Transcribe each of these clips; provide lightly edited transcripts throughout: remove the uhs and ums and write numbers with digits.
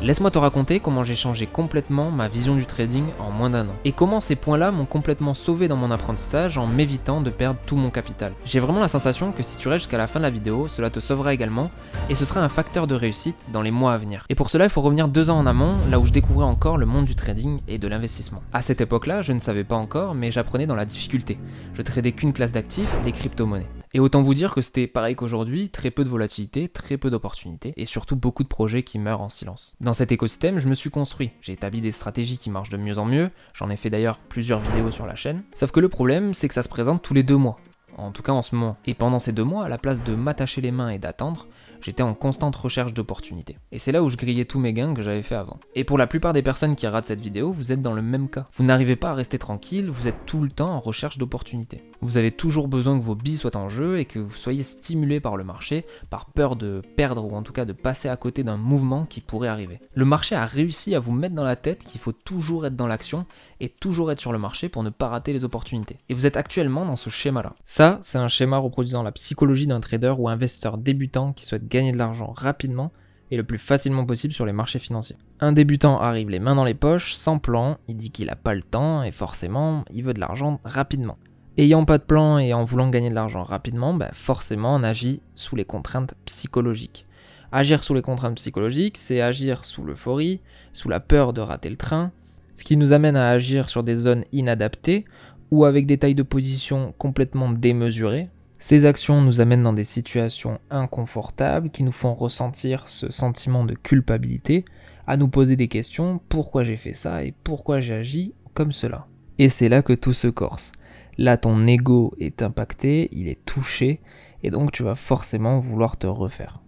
Laisse-moi te raconter comment j'ai changé complètement ma vision du trading en moins d'un an. Et comment ces points-là m'ont complètement sauvé dans mon apprentissage en m'évitant de perdre tout mon capital. J'ai vraiment la sensation que si tu restes jusqu'à la fin de la vidéo, cela te sauvera également et ce sera un facteur de réussite dans les mois à venir. Et pour cela, il faut revenir 2 ans en amont, là où je découvrais encore le monde du trading et de l'investissement. À cette époque-là, je ne savais pas encore, mais j'apprenais dans la difficulté. Je tradais qu'une classe d'actifs, les crypto-monnaies. Et autant vous dire que c'était pareil qu'aujourd'hui, très peu de volatilité, très peu d'opportunités, et surtout beaucoup de projets qui meurent en silence. Dans cet écosystème, je me suis construit, j'ai établi des stratégies qui marchent de mieux en mieux, j'en ai fait d'ailleurs plusieurs vidéos sur la chaîne, sauf que le problème, c'est que ça se présente tous les 2 mois. En tout cas en ce moment. Et pendant ces 2 mois, à la place de m'attacher les mains et d'attendre, j'étais en constante recherche d'opportunités. Et c'est là où je grillais tous mes gains que j'avais fait avant. Et pour la plupart des personnes qui ratent cette vidéo, vous êtes dans le même cas. Vous n'arrivez pas à rester tranquille, vous êtes tout le temps en recherche d'opportunités. Vous avez toujours besoin que vos billes soient en jeu et que vous soyez stimulé par le marché, par peur de perdre ou en tout cas de passer à côté d'un mouvement qui pourrait arriver. Le marché a réussi à vous mettre dans la tête qu'il faut toujours être dans l'action et toujours être sur le marché pour ne pas rater les opportunités. Et vous êtes actuellement dans ce schéma-là. Ça, c'est un schéma reproduisant la psychologie d'un trader ou investisseur débutant qui souhaite gagner de l'argent rapidement et le plus facilement possible sur les marchés financiers. Un débutant arrive les mains dans les poches, sans plan, il dit qu'il n'a pas le temps et forcément, il veut de l'argent rapidement. Ayant pas de plan et en voulant gagner de l'argent rapidement, forcément on agit sous les contraintes psychologiques. Agir sous les contraintes psychologiques, c'est agir sous l'euphorie, sous la peur de rater le train, ce qui nous amène à agir sur des zones inadaptées ou avec des tailles de position complètement démesurées. Ces actions nous amènent dans des situations inconfortables qui nous font ressentir ce sentiment de culpabilité, à nous poser des questions, pourquoi j'ai fait ça et pourquoi j'ai agi comme cela. Et c'est là que tout se corse. Là, ton ego est impacté, il est touché, et donc tu vas forcément vouloir te refaire.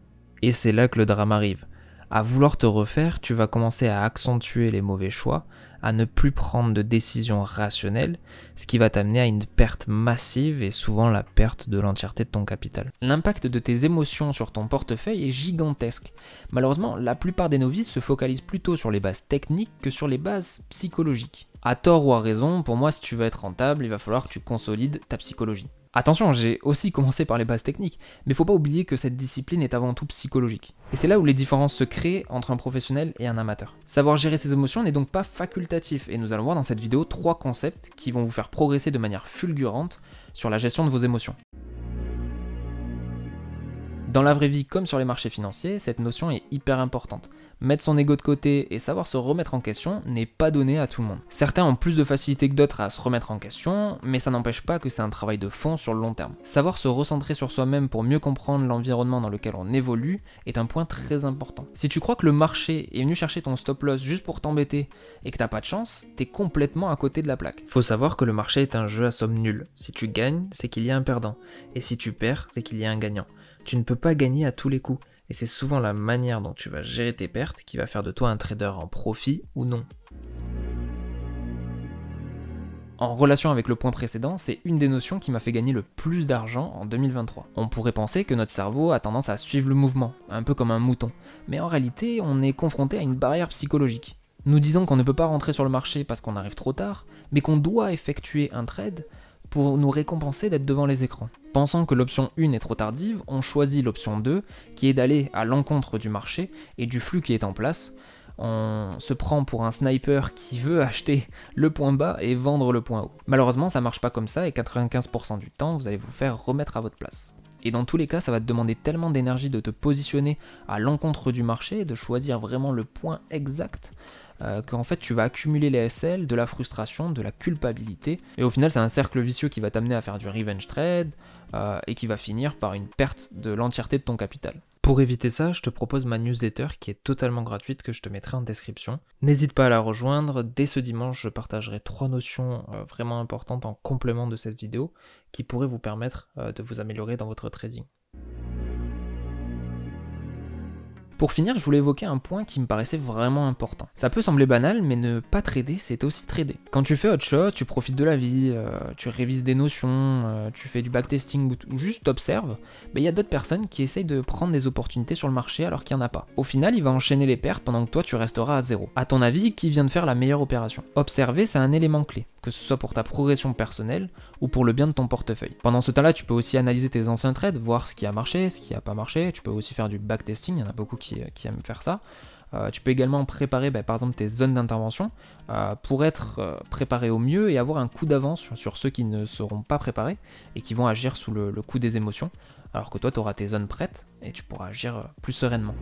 Et c'est là que le drame arrive. À vouloir te refaire, tu vas commencer à accentuer les mauvais choix, à ne plus prendre de décisions rationnelles, ce qui va t'amener à une perte massive et souvent la perte de l'entièreté de ton capital. L'impact de tes émotions sur ton portefeuille est gigantesque. Malheureusement, la plupart des novices se focalisent plutôt sur les bases techniques que sur les bases psychologiques. À tort ou à raison, pour moi, si tu veux être rentable, il va falloir que tu consolides ta psychologie. Attention, j'ai aussi commencé par les bases techniques, mais faut pas oublier que cette discipline est avant tout psychologique. Et c'est là où les différences se créent entre un professionnel et un amateur. Savoir gérer ses émotions n'est donc pas facultatif, et nous allons voir dans cette vidéo 3 concepts qui vont vous faire progresser de manière fulgurante sur la gestion de vos émotions. Dans la vraie vie comme sur les marchés financiers, cette notion est hyper importante. Mettre son ego de côté et savoir se remettre en question n'est pas donné à tout le monde. Certains ont plus de facilité que d'autres à se remettre en question, mais ça n'empêche pas que c'est un travail de fond sur le long terme. Savoir se recentrer sur soi-même pour mieux comprendre l'environnement dans lequel on évolue est un point très important. Si tu crois que le marché est venu chercher ton stop loss juste pour t'embêter et que t'as pas de chance, t'es complètement à côté de la plaque. Faut savoir que le marché est un jeu à somme nulle. Si tu gagnes, c'est qu'il y a un perdant, et si tu perds, c'est qu'il y a un gagnant. Tu ne peux pas gagner à tous les coups, et c'est souvent la manière dont tu vas gérer tes pertes qui va faire de toi un trader en profit ou non. En relation avec le point précédent, c'est une des notions qui m'a fait gagner le plus d'argent en 2023. On pourrait penser que notre cerveau a tendance à suivre le mouvement, un peu comme un mouton, mais en réalité, on est confronté à une barrière psychologique. Nous disons qu'on ne peut pas rentrer sur le marché parce qu'on arrive trop tard, mais qu'on doit effectuer un trade pour nous récompenser d'être devant les écrans. Pensant que l'option 1 est trop tardive, on choisit l'option 2, qui est d'aller à l'encontre du marché et du flux qui est en place. On se prend pour un sniper qui veut acheter le point bas et vendre le point haut. Malheureusement, ça marche pas comme ça et 95% du temps, vous allez vous faire remettre à votre place. Et dans tous les cas, ça va te demander tellement d'énergie de te positionner à l'encontre du marché, de choisir vraiment le point exact, qu'en fait tu vas accumuler les SL, de la frustration, de la culpabilité, et au final c'est un cercle vicieux qui va t'amener à faire du revenge trade, et qui va finir par une perte de l'entièreté de ton capital. Pour éviter ça, je te propose ma newsletter qui est totalement gratuite que je te mettrai en description. N'hésite pas à la rejoindre, dès ce dimanche je partagerai 3 notions vraiment importantes en complément de cette vidéo qui pourraient vous permettre de vous améliorer dans votre trading. Pour finir, je voulais évoquer un point qui me paraissait vraiment important. Ça peut sembler banal, mais ne pas trader, c'est aussi trader. Quand tu fais autre chose, tu profites de la vie, tu révises des notions, tu fais du backtesting ou juste t'observes, mais il y a d'autres personnes qui essayent de prendre des opportunités sur le marché alors qu'il n'y en a pas. Au final, il va enchaîner les pertes pendant que toi tu resteras à zéro. À ton avis, qui vient de faire la meilleure opération? Observer, c'est un élément clé, que ce soit pour ta progression personnelle ou pour le bien de ton portefeuille. Pendant ce temps-là, tu peux aussi analyser tes anciens trades, voir ce qui a marché, ce qui n'a pas marché, tu peux aussi faire du backtesting, il y en a beaucoup qui aiment faire ça. Tu peux également préparer par exemple tes zones d'intervention pour être préparé au mieux et avoir un coup d'avance sur ceux qui ne seront pas préparés et qui vont agir sous le coup des émotions, alors que toi tu auras tes zones prêtes et tu pourras agir plus sereinement.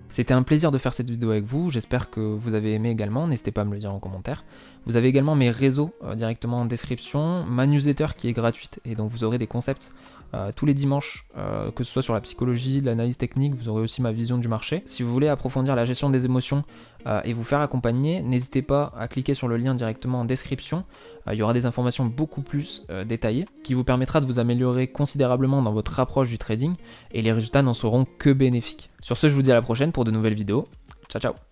C'était un plaisir de faire cette vidéo avec vous, j'espère que vous avez aimé également, n'hésitez pas à me le dire en commentaire. Vous avez également mes réseaux directement en description, ma newsletter qui est gratuite et donc vous aurez des concepts tous les dimanches, que ce soit sur la psychologie, l'analyse technique, vous aurez aussi ma vision du marché. Si vous voulez approfondir la gestion des émotions et vous faire accompagner, n'hésitez pas à cliquer sur le lien directement en description. Il y aura des informations beaucoup plus détaillées qui vous permettra de vous améliorer considérablement dans votre approche du trading et les résultats n'en seront que bénéfiques. Sur ce, je vous dis à la prochaine pour de nouvelles vidéos. Ciao ciao.